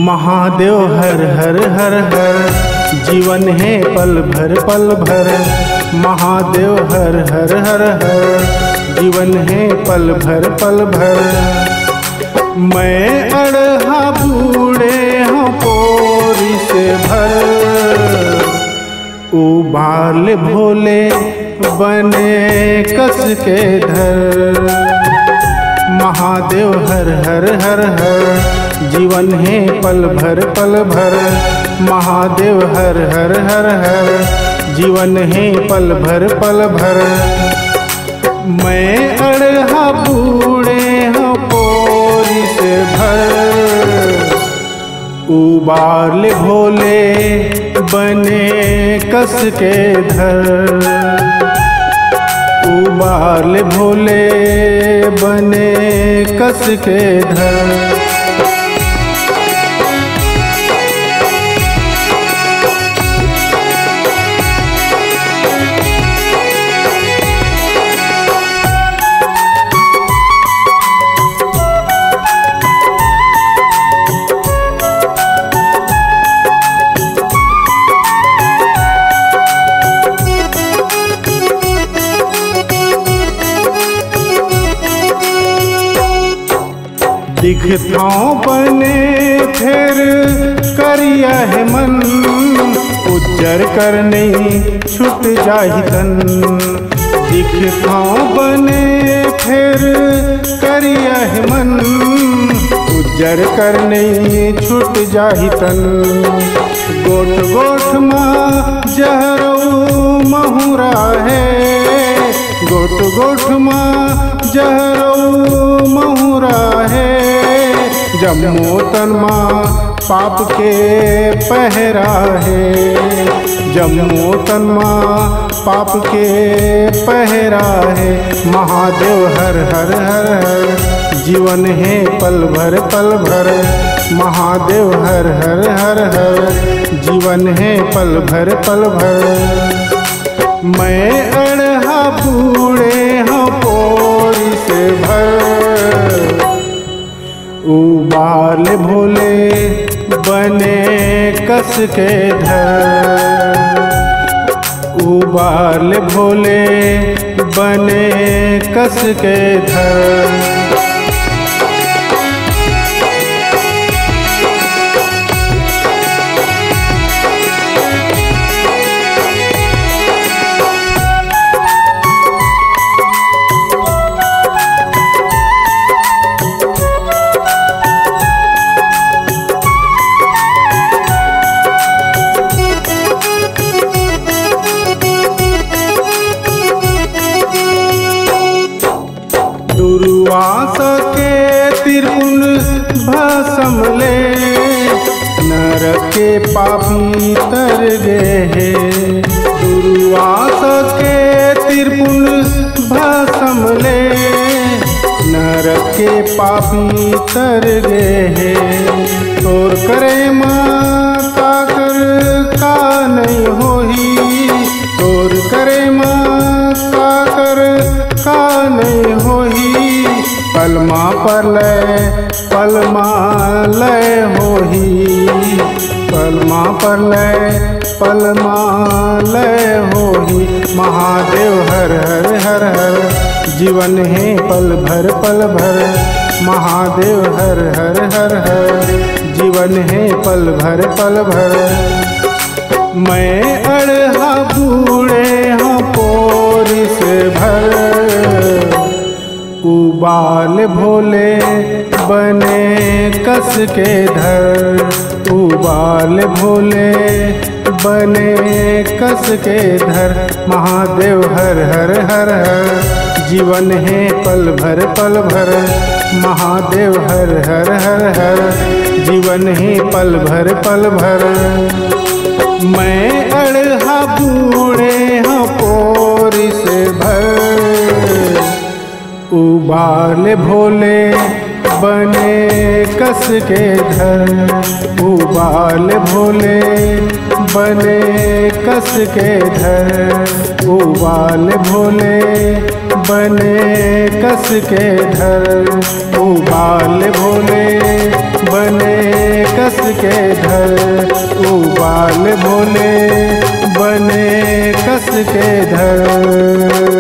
महादेव हर हर हर हर, जीवन है पल भर पल भर। महादेव हर हर हर हर, जीवन है पल भर पल भर। मैं अड़हा बूढ़े हूँ पोरी से भर, उबाल भोले बने कस के धर। महादेव हर हर हर हर, जीवन है पल भर पल भर। महादेव हर हर हर हर, जीवन है पल भर पल भर। मैं अड़हा बूढ़े हूँ पोरी से भर, उबाल भोले बने कस के धर। उबाल भोले बने कस के धर। दिखताओं बने फिर करिया है मन, उज्जर करने छुट जाहि तन। दिखताओं बने फिर करिया है मन, उज्जर करने छुट जाहि तन। गोठ गोठ माँ जहरऊ महुरा है, गोठ गोठ माँ जहरऊ महुरा है। जम्मो तन माँ पाप के पहरा है, जम्मो तन माँ पाप के पहरा है। महादेव हर हर हर हर, जीवन है पल भर पल भर। महादेव हर हर हर हर, जीवन है पल भर पल भर। मैं अड़हा बूढ़े हूँ पोरी से भर, उबाल भोले बने कस के धर। उबाल भोले बने कस के धर। दुर्वासा के त्रिपुण भस्म ले, नरक के पापी तर गए हैं। दुर्वासा के त्रिपुण भस्म ले, नरक के पापी तर गए हैं। तोर करे माँ का कर का नहीं होही, तोर करे माँ का कर का नहीं होही। पलमा पर लय पलमा लय होही, पलमा पर लय पलमा लय होही। महादेव हर हर हर हर, जीवन है पल भर पल भर। महादेव हर हर हर हर, जीवन है पल भर पल भर। मैं अड़हा बूढ़े हूँ पोरी से भर, उबाल भोले बने कस के धर। उबाल भोले बने कस के धर। महादेव हर हर हर हर, जीवन है पल भर पल भर। महादेव हर हर हर हर, जीवन है पल भर पल भर। मैं अड़हा बूढ़े हूँ पोरी से भर, उबाल भोले बने कस के धर। उबाल भोले बने कस के धर। उबाल भोले बने कस के धर। उबाल भोले बने कस कस के धर, उबाल भोले बने कस के धर।